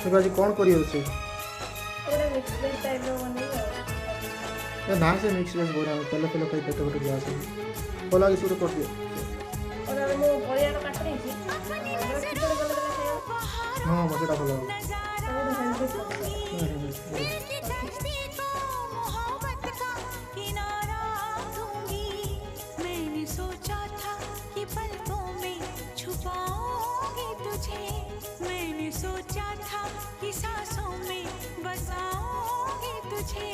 ଏବେ ଆଜି କ'ଣ କରିବ ସେ? ନା ସେ ମିକ୍ସ ଭେଜ୍ ବଢ଼ିଆ ତେଲ ଫେଲ ଖାଇ ପେଟ ଫେଟ ଗ୍ୟାସ୍ ଭଲ ଆଗେ ଶୁରୁ କରିଦିଅ। ହଁ ସେଇଟା ଭଲ ହେବ। मैंने सोचा था कि सांसों में बसाऊंगी तुझे।